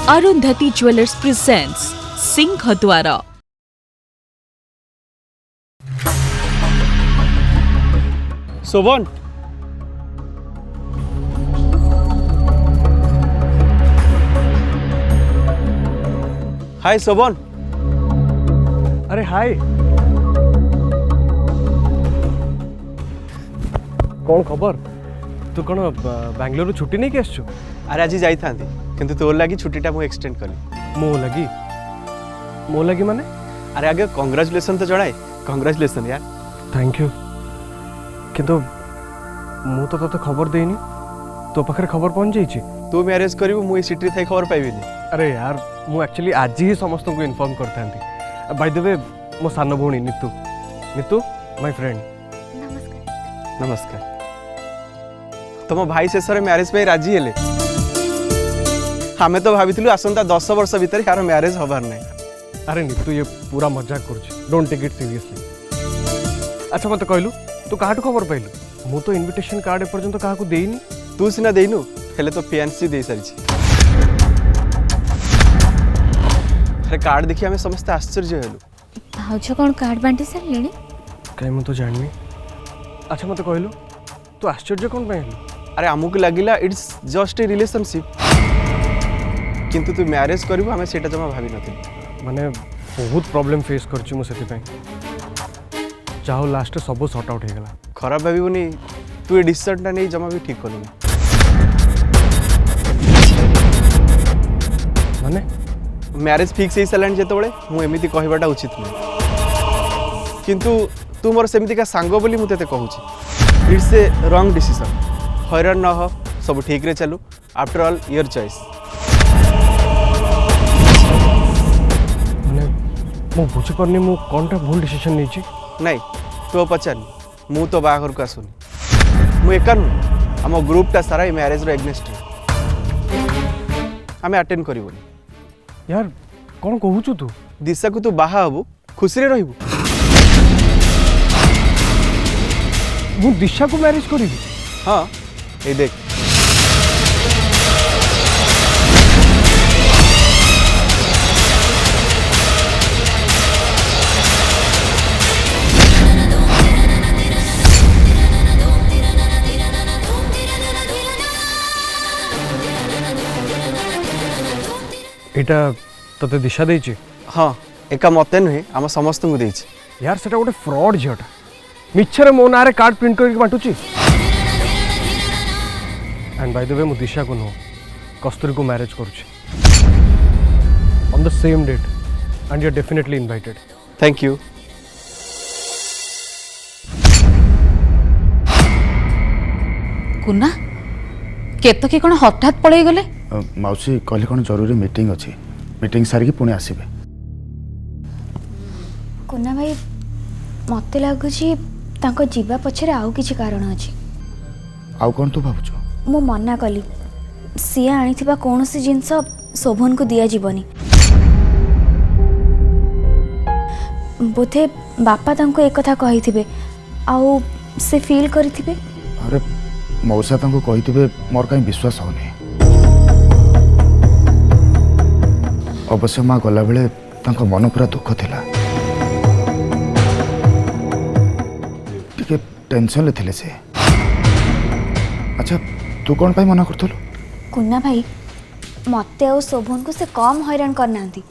Arundhati jewellers presents Singhadwar. Shobhan hi Shobhan. अरे hi, कौन खबर? तू कौन बेंगलोर छुट्टी नहीं आस? अरे आज जाई था किंतु तोर लगी छुट्टीटा मु एक्सटेंड कली। मो लगी माने? अरे आगे कांग्रेचुलेशन तो जणाए। कांग्रेचुलेशन यार। Thank you. किंतु मु तो तते खबर देनी, तो पाखरे खबर पहुंच जाइछि। तू मैरिज करिवु मु ए सिटी थाई खबर पाइबिनी। अरे यार मु एक्चुअली आज ही समस्त को इन्फॉर्म करथांती। बाय द वे मो सानो भौणी नीतू माय फ्रेंड। नमस्कार। नमस्कार। तुम भाई शेष मैरिज पे राजी हेले। हमें तो भाभी आसंता 10 वर्ष भीतर यार मैरिज हबार नहीं। अरे नीतू ये पूरा मजाक कर, डोंट टेक इट सीरियसली। अच्छा मत कहलु तू काहाटू खबर पाइलु? मु तो इनविटेशन कार्ड एपर्यंत काहाकू देइनी। तू सिना देइनु हेले तो फियांसी दे सारी। अरे कार्ड देखि हमें समस्त आश्चर्य हेलु। भाउज कौन कार्ड बांटी सारे? कहीं मु तो जाननी। अच्छा मत कहलु तू आश्चर्य कौन पे हेलु? अरे आमुक लगिला इट्स जस्ट ए रिलेशनशिप, किंतु तू मैरिज करिवु हमें सेटा जमा भाबी नथि। माने बहुत प्रॉब्लम फेस करछि मु सेति पई। चाहो लास्ट सब सॉर्ट आउट हे गला। खराब भाबीबनी, तू ए डिसीजन ता नहीं जमा भी ठीक करलु। माने मैरिज फिक्स हे सलान जेतबळे मु एमिति कहबाटा उचित नहीं, किंतु तू मोर सेमिति का सांगो बोली मु तेते कहूची। It's a wrong decision. हैरान न हो, सब ठीक रे चलू। After all your choice. माने मु बुझी परनी मु कोनटा भूल डिसीजन नै छी। नहीं तो पचार मु तो बाहर को आसुनी। मु एका नु आम ग्रुपटा सारा मैरिज रो एग्नेस्ट आम अटेंड करिवनी। यार कौन कहूचु तू? दिशा को तू बाहा हबु, खुशी रे रहिबु। मु दिशा को मैरिज करिबी? हाँ ये देख। एटा तते दिशा देछि? हाँ एका मते नुहे आम समस्त को देछि। यार सेटा गोटे फ्रॉड झियोटा मिछरे मो नारे कार्ड प्रिंट करके बांटुची। एंड बाय द वे मु दिशा को नो कस्तूरी को मैरिज करूची on the same date and you are definitely invited. Thank you. कुना केतकी कोन हठात पळै गले? माउसी कहले कोन जरूरी मीटिंग अछि, मीटिंग सारी की पुणे आसीबे। कुना भाई मते लागुची तांको जीवा पछरे आउ किछि कारण अछि। आउ कोन तू भाबुछो? मु मना कली। सिया आनिथिबा कोनोसी जिंस शोभन को दिया जीवनी। बोथे बापा तांको एक कथा कहिथिबे आउ से फील करिथिबे। अरे मौसा तांको कहिथिबे मोर काई विश्वास होनी। अवश्य माँ गला बेले तांको मन पूरा दुख थिला। टिके टेंशन ले थिले से। अच्छा तू कौन पाई मना करथलु? कुन्ना भाई मते और शोभन को से कम हैरान करनांती।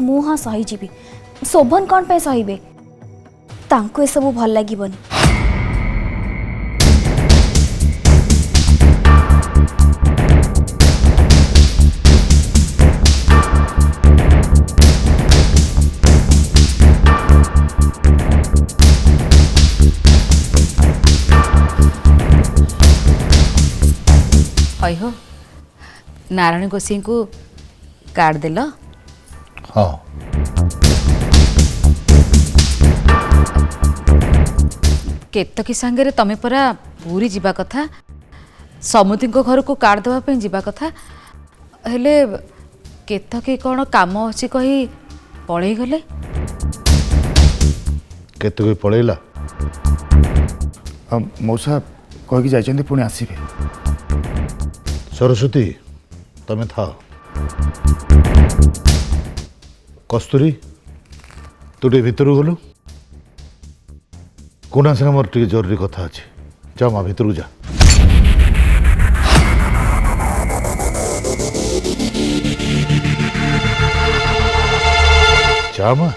मु हाँ सही जीवी, शोभन कौन पे सहीबे? तांको ए सब भल लागिबनी। हो नारायण गोसाई को कार्ड देल? हाँ केतकी सांगे तमे परा पूरी जीवा कथा, समुद्री घर को कार्ड देवाई जीवा कथा, हेले केतकी कौन काम अच्छी कही पड़े गले? केतकी पड़ेला मौसा कहीकि जाइछन्ति पुणी आसीबे। सरस्वती तमें था कस्तूरी तू टे भितर गलु कुना संगे मोर टे जरूरी कथा अच्छे जा माँ भितर जा जा माँ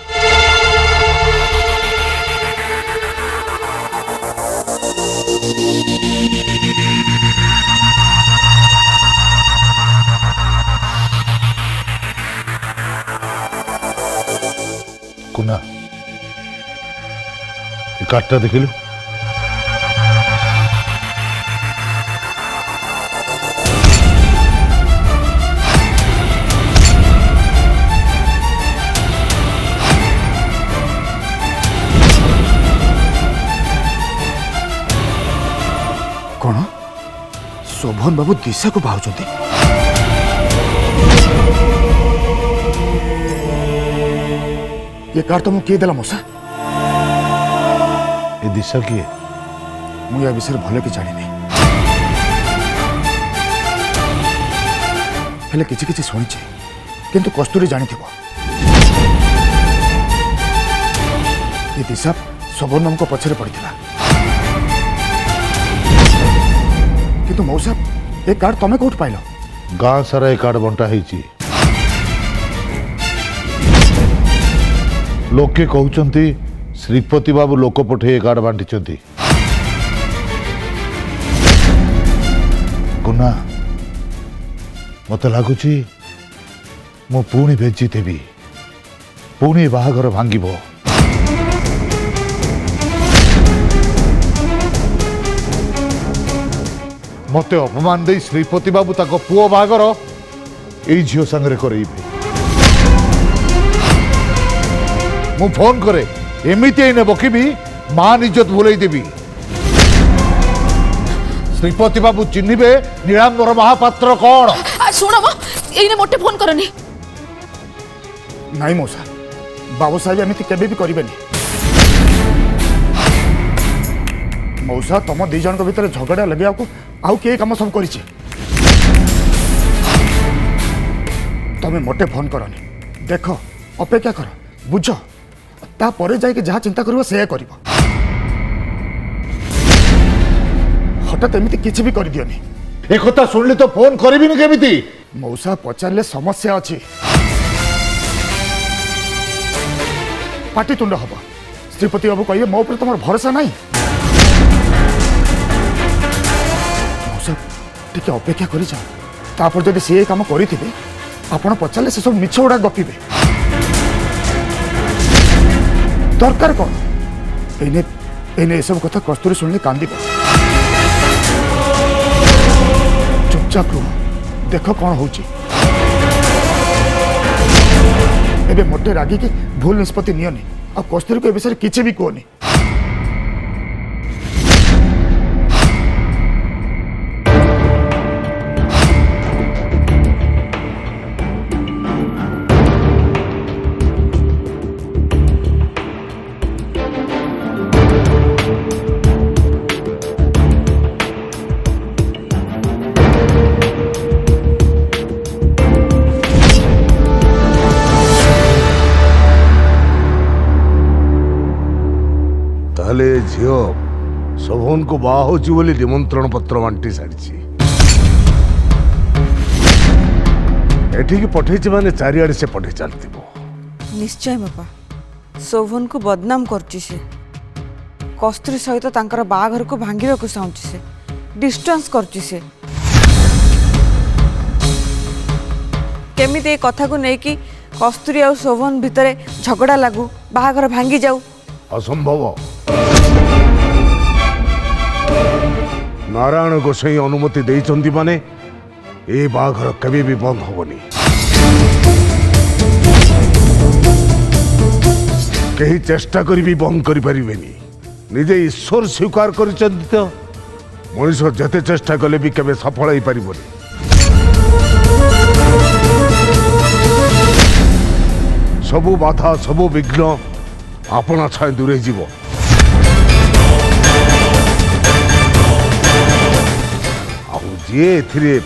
कुना कार्डटा देखिलु कौन शोभन बाबू दिशा को भावुंट ये कार्ड तुमको किए देला मौसा ए दिशा किए मुझे या विषय भल कि जानी हेले किछि किछि शुणिचे किंतु कस्तूरी जानी ये दिशा शोभन को पछरे पड़ता किंतु मौसा ये कार्ड तमें कौट पाइल गाँ सारा ए कार्ड बंटा है लोके कहते श्रीपति बाबू लोक पठे ए कार्ड बांटी गुना मत लगुच मु पुणी भेजी देवी पुणी बाहागर भांगिब मत अपमान दे श्रीपति बाबू ताको पुओ बाहागर एई झियो संगरे करेइबे मु फोन करे एमिति एने बकिबी मान इज्जत भूल देवी श्रीपति बाबू चिन्हिबे नीलांबर महापात्र कौन शुण ये मोटे फोन करनी नाई मौसा बाबू साहेब एमती केबे भी करेनि मौसा तुम दी जन भीतर झगड़ा लगे आउ किए कम सब कर तमें मोटे फोन करनी देख अपेक्षा कर बुझ तापर जाके जहाँ चिंता कर से कर हठात एमती किसी भी कर दियोनी एक कथा सुनली तो फोन करिबिनी केमिति मौसा पचारे समस्या अच्छी पाटितुंड हम श्रीपति बाबू कहे मो पर तुम भरोसा नहीं मौसा टिके अपेक्षा कर तापर जब सी काम करेंगे आपण पचारे से सब मिछ गुड़ा गपिबे दरकार कौन एने एने सब कथा कस्तूरी शुणिले कांदी चुपचाप रुह देख कौन होची एबे मोटे रागी की भूल निष्पत्ति नियनी आ कस्तूरी को ए विषय किछि भी कहनी ताले झियो शोभन को बाहा होची बोली निमंत्रण पत्र बांटी सारी एठी की पठेची माने चारिआडे से पठे चलतिबो निश्चय बापा शोभन को बदनाम करची से कस्तूरी सहित तांकर बाघर को भांगिबा को चाहूची से डिस्टेंस करची से केमिते ए कथा को नै कि कस्तूरी और शोभन भितरे झगड़ा लागू बाघर भांगी जाऊ असंभव नारायण गोसाई अनुमति देइचंदी माने ए बाघर कभी भी बंद होबनी कहीं चेष्टा करी भी बंद करि परिबेनी निजे ईश्वर स्वीकार करिचंदी तो मनुष्य जते चेष्टा कले भी केबे सफल होई परिबोनी सबु बाधा सबु विघ्न आपना छाए दूरे जीव जी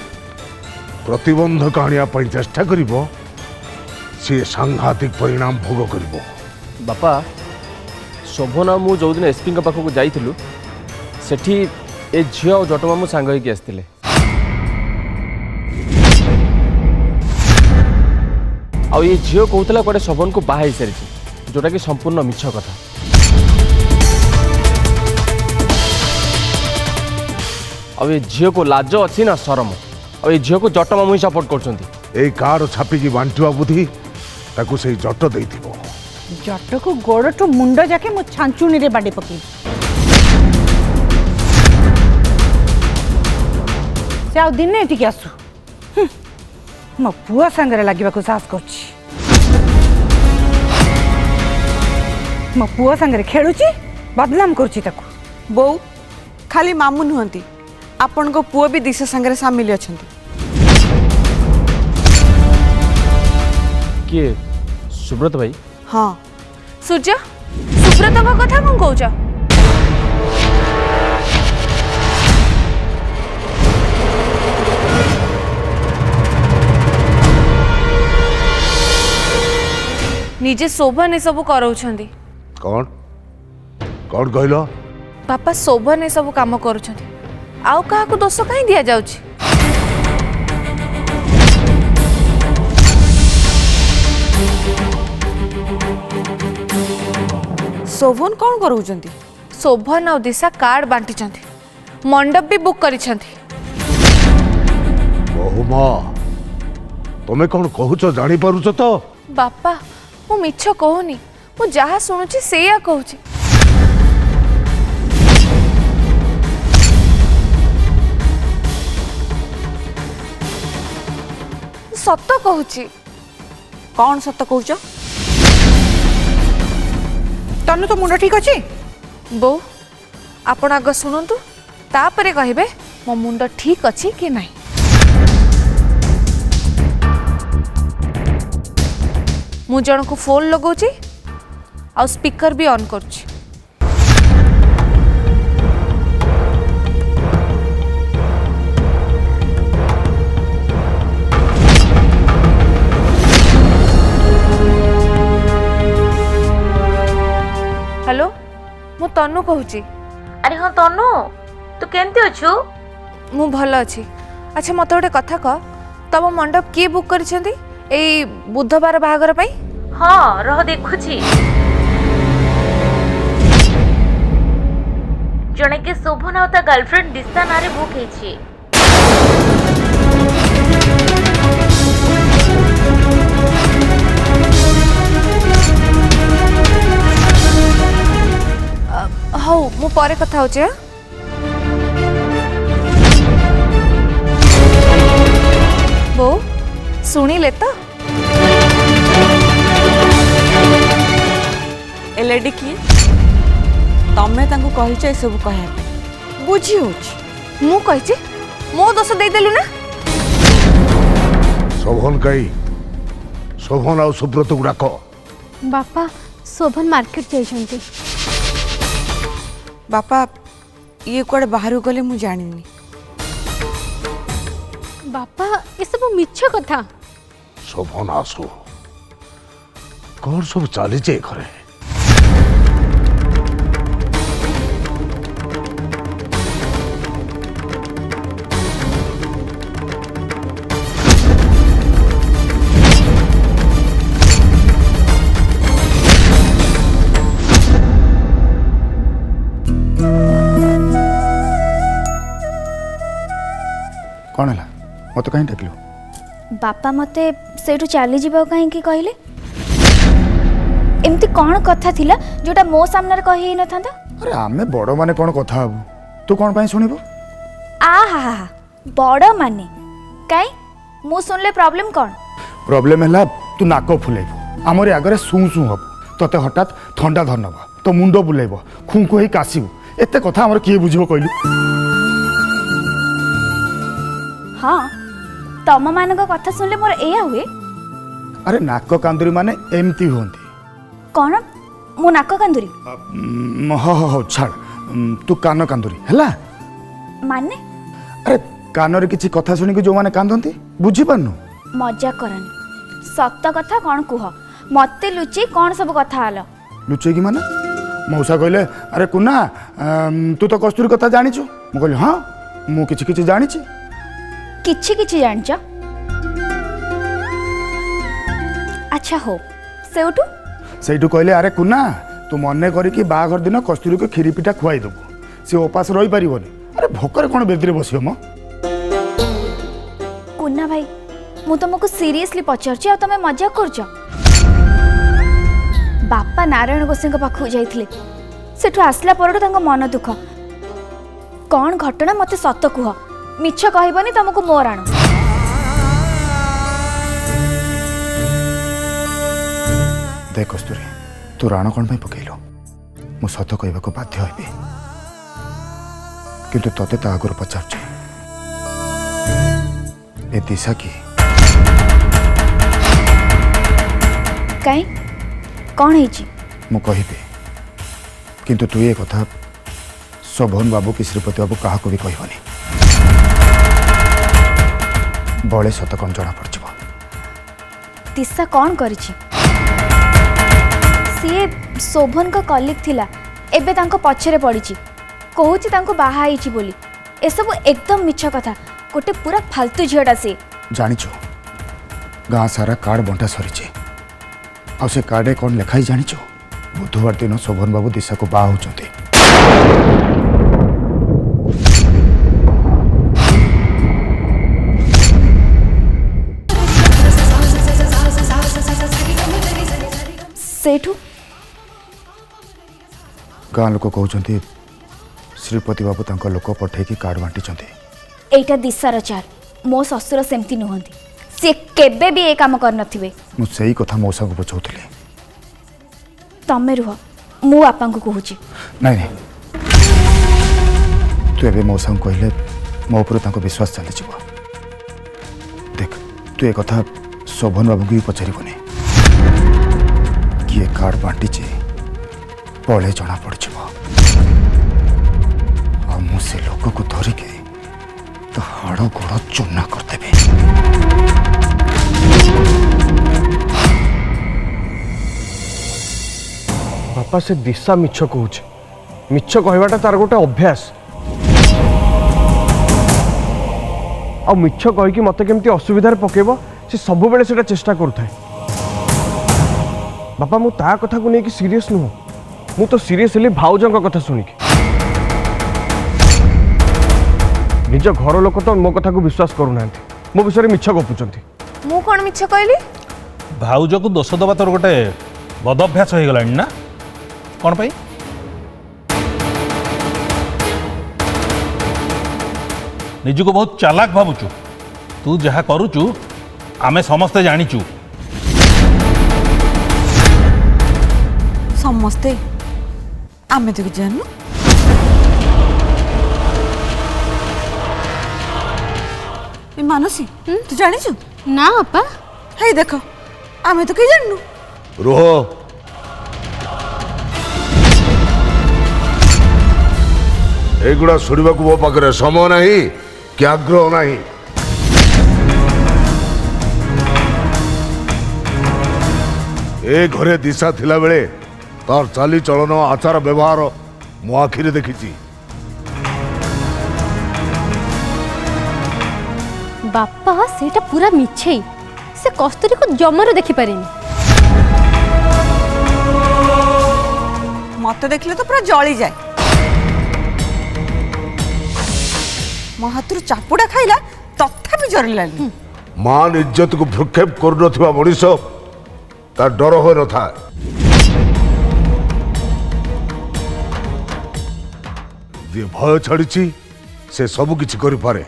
ପ୍ରତିବନ୍ଧକ ଆଣିବା ପାଇଁ ଚେଷ୍ଟା କରିବ ସେ ସାଂଘାତିକ ପରିଣାମ ଭୋଗ କରିବ। ବାପା ଶୋଭନ ଆଉ ମୁଁ ଯେଉଁଦିନ ଏସ୍ପିଙ୍କ ପାଖକୁ ଯାଇଥିଲୁ ସେଠି ଏ ଝିଅ ଆଉ ଜଟ ମାମୁଁ ସାଙ୍ଗ ହେଇକି ଆସିଥିଲେ। ଆଉ ଏ ଝିଅ କହୁଥିଲା କୁଆଡ଼େ ଶୋଭନକୁ ବାହା ହେଇସାରିଛି, ଯେଉଁଟାକି ସମ୍ପୂର୍ଣ୍ଣ ମିଛ କଥା। ଆଉ ଏ ଝିଅକୁ ଲାଜ ଅଛି ନା ଶରମ? ଆଉ ଏ ଝିଅକୁ ଜଟ ମାମୁଁ ହିଁ ସପୋର୍ଟ କରୁଛନ୍ତି। ଏଇ କାର୍ଡ ଛାପିକି ବାଣ୍ଟିବା ବୁଦ୍ଧି ତାକୁ ସେଇ ଜଟ ଦେଇଥିବ। ଜଟକୁ ଗୋଡ଼ଠୁ ମୁଣ୍ଡ ଯାକେ ମୁଁ ଛାଞ୍ଚୁଣୀରେ ବାଡ଼ି ପକେଇବି। ସେ ଆଉ ଦିନେ ଏଠିକି ଆସୁ। ମୋ ପୁଅ ସାଙ୍ଗରେ ଲାଗିବାକୁ ସାହସ କରୁଛି। ମୋ ପୁଅ ସାଙ୍ଗରେ ଖେଳୁଛି, ବଦନାମ କରୁଛି ତାକୁ। ବୋଉ ଖାଲି ମାମୁଁ ନୁହନ୍ତି, ଆପଣଙ୍କ ପୁଅ ବି ଦିଶା ସାଙ୍ଗରେ ସାମିଲ ଅଛନ୍ତି। କିଏ? ସୁବ୍ରତ ଭାଇ? ହଁ। ସୂର୍ଯ୍ୟ, ସୁବ୍ରତଙ୍କ କଥା କଣ କହୁଛ? ନିଜେ ଶୋଭନ ଏସବୁ କରାଉଛନ୍ତି। କଣ କଣ କହିଲ? ବାପା ଶୋଭନ ଏସବୁ କାମ କରୁଛନ୍ତି, ଆଉ କାହାକୁ ଦୋଷ କାହିଁ ଦିଆଯାଉଛି? ଶୋଭନ କ'ଣ କରୁଛନ୍ତି? ଶୋଭନ ଆଉ ଦିଶା କାର୍ଡ ବାଣ୍ଟିଛନ୍ତି, ମଣ୍ଡପ ବି ବୁକ୍ କରିଛନ୍ତି। ବହୁମା ତମେ କଣ କହୁଛ ଜାଣିପାରୁଛ ତ? ବାପା ମୁଁ ମିଛ କହୁନି, ମୁଁ ଯାହା ଶୁଣୁଛି ସେଇଆ କହୁଛି। ସତ କହୁଛି। କ'ଣ ସତ କହୁଛ? ତନୁ ତ ମୁଣ୍ଡ ଠିକ ଅଛି? ବୋଉ ଆପଣ ଆଗ ଶୁଣନ୍ତୁ, ତାପରେ କହିବେ ମୋ ମୁଣ୍ଡ ଠିକ ଅଛି କି ନାହିଁ। ମୁଁ ଜଣକୁ ଫୋନ୍ ଲଗାଉଛି ଆଉ ସ୍ପିକର ବି ଅନ୍ କରୁଛି। हेलो मु तनु कहूची। अरे हाँ तनु, तू केमती अच्छु? मु भल अच्छी। अच्छा मत गोटे कथा कह, तम मंडप किए बुक करिसेंती एई बुधवार बाहागर पई? हाँ रह देखुची, जने के शोभन और ता गर्लफ्रेंड दिशा नारे बुक हेची। हौ मु परे कथा होचे। बो सुनिले तो? एलईडी किए तमे तांको कहिछ ए सब कहया बुझी होछ। मु कहिछि मो दोष दे देलु ना? शोभन कई शोभन और सुब्रत को डाक। बापा शोभन मार्केट जाइछन्ती। बापा ये कुआडे बाहर गले मु जानिनी। बापा ये सब मिछ कथा। शोभन आसु कौन सब चली घरे? कौन है मत कहीं डाकिल? बापा मते सेठू चली जीवा कहीं कहले? एमती कौन कथा थिला जोटा मो सामने कही न थांता? अरे आमे बड़ माने कौन कथा हबु, तू कौन पाई सुनिबो? आहा बड़ माने काई मु सुनले प्रॉब्लम कौन? प्रॉब्लम है तू नाक फुलेबो, आमरी आगरे सु सु हबो, तते हठात ठंडा धरनब, तो मुंड बुलेबो, खुंखु होई कासिबो। एते कथा हमर किए बुझिबो कहलु? हाँ तम मान कथा सुनले मोर एया हुए। अरे नाक कांदुरी माने एमती होंती। कौन मु नाक कांदुरी? हो छाड़, तू कान कांदुरी हैला। माने? अरे कानरे किसी कथा शुणी जो मैंने कांदती बुझीपारनु मजाक करनी सत कथा कौन कुह मते लुचि कौन सब कथा आल लुचे कि माने मौसा कहले अरे कुना तू तो कस्तूरी कथा जानिछु मु कहली हाँ मु किछि किछि जानिछि किछि किछि जानिछ अच्छा हो सेउटू सेठू कहले अरे कुना तू मने करिकी बाघर दिन कस्तूरी को खीरी पिठा खुआई देबू सी उपास रही पारिबनी अरे भोकर कौन बेदरे बसियो म कुन्ना भाई मु तुमको सीरियसली पचारछि आ तमे मजाक करछ बापा नारायण गोसाई पाखु जाइथिले सेठु आसला परडो तांको मन दुख कौन घटना मते सत कुह मिछ कहबनी तुमको मोर आण देख कस्तूरी तू राण कौन पे पकईलु मु सत कहबाक बाध्य हेबी किंतु तते ता आगुर पचार ए दिशा की काई कौन है मु कहिबी किंतु तू ये कथा शोभन बाबू कि श्रीपति बाबू क्या भी कहबनी बड़े सत कौन जना पड़ दिशा कौन करिछि सीए शोभन का कलिग थिला एबे तांको पछरे पड़िछि कहूछि तांको बाहा आइछि बोली ए सब एकदम मिछ कथा गोटे पूरा फालतू झियडा से जानिछु गाँ सारा कार्ड बंटा सरीचे आ से कार्डे कौन लिखाई जानिछु बुधवार दिन शोभन बाबू दिशा को बाहा होचंती सेठू गाँ लोक कहते श्रीपति बाबू तांको लोक पठेकी कार्ड बांटी एटा दिशार चाल मो ससुर सेमती नुहंती से केबे भी ए काम कर नथिबे मु सेही कथा मौसा को बुझाउथले तमे रुह मु आपा को कहूची नहीं नहीं तू एबे मौसा को कहले मो ऊपर तांको विश्वास चली जीव देख तू ए कथा शोभन बाबू को पचारिबनी किए कार्ड बांटी पले जना पड़ से लोक को धरिके तो हाड़ गोड़ चूना करदेबे बापा से दिशा मिछ कहूछ मिछ कहवाटा तार गोटे अभ्यास आ मिछ कहीकि मते केमती असुविधार पकेब से सब बेले सेटा चेष्टा करुଥାଏ बापा मु ता कथा को लेकिन सीरियस नुह मु तो सीरियस हेली भाउजंक कथा सुनिकी निज घर लोक तो मो कथा को विश्वास करूना मो विषय मिछ गपुचंती मु कोन मिछ कहली भाउज को दोष दबा तोर गोटे बद अभ्यास हो गलानी ना कौन पाई निजको बहुत चालाक भावुचु तू जहा करुचु आमे समस्ते जानिचु समस्ते आमे तो जानू मानसी तू जानिचु ना अपा हे देख आमे तो कहीं जानू रुह एगुड़ा शुणा मो पाखे समय नहीं कि आग्रह नहीं ए घरे दिशा थिला बेले तार चाली चलन आचार व्यवहार मो आखिरे देखी बापा सेटा पूरा मिछे से कस्तूरी को जमर देखि पारेनी मत देखले तो पूरा जली जाए मो हाथ चापुड़ा खाइला तथापि जरलानी मान इज्जत को भ्रुक्षेप कर मनीष तार डर हो न था जे भय छाड़ी से सब किछि करि पारे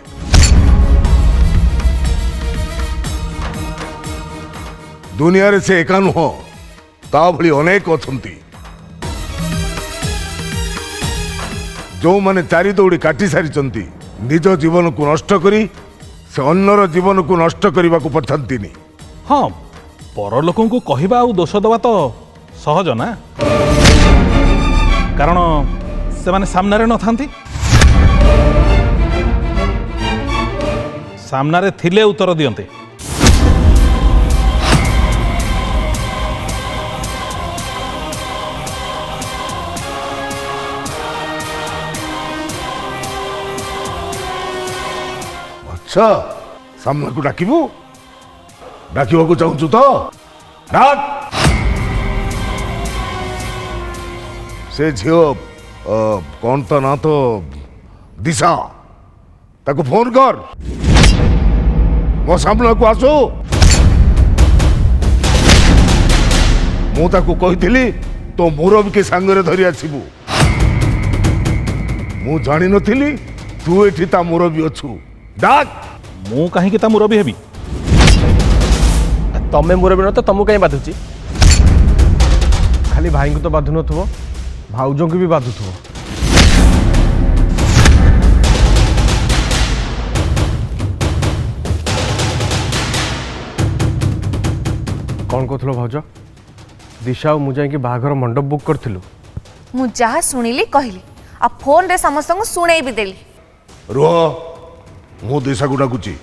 दुनिया रे से एका नुह ता भली अनेक अछंती जो माने चारि दौड़ी काटी सारी निज जीवन को नष्ट करी से अन्यर जीवन को नष्ट करने को पड़ती हाँ पर लोक को कहवा आ दोष दबा तो सहज ना कारण से माने सामने न थांती सामनारे थिले उत्तर दियंते। अच्छा सामना को डाकिबू डाकिबाकू चाहूछु तो डाक से झियो कौन तो ना तो दिशा ताको फोन कर मो सामना को आसो मु ताको कहिथिली तो मुरबी के सांगरे धरि आसीबू मु जानि नथिली तू एठी ता मुरबी अछु डाक मु कहीं ता मुरबी हेबी तमें मुरबी न तो तुमको कहीं बाधुची खाली भाई को तो बाधु नथुवो भाउजों को भी बाधुथुवो। कौन कहथलो भाउज दिशा और मुझे कि बाहाघर मंडप बुक करथिलु मु जहाँ शुणिली कहली आ फोन रे समस्त को शुणई भी देली। रुह मु दिशा को डाकुची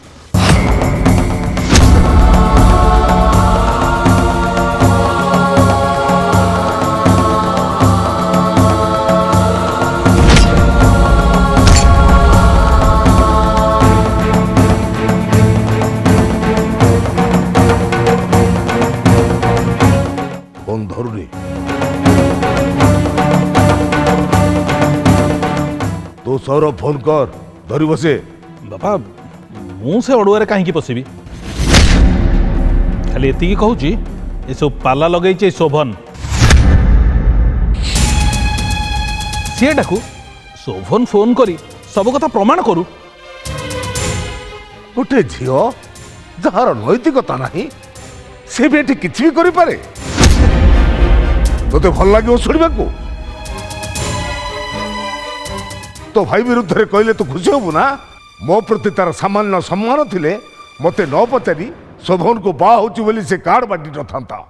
फोन धरुनी तो सौरभ फोन कर धरी बसे बापा मु से अड़ुआरे कहीं पशिबी खाली एतिकी कहूची ये सब पाला लगे शोभन सी डाकू शोभन फोन करी सब कथा प्रमाण करू गोटे झील जार नैतिकता नहीं से भी एठी किछि भी करि पारे तोते भल लगे शुणा तो भाई विरुद्ध रे कहले तू खुशी हबु ना मो प्रति तार सामान्य सम्मान थिले मते न पचारि शोभन को बा होची बोली से कार्ड बाटी न था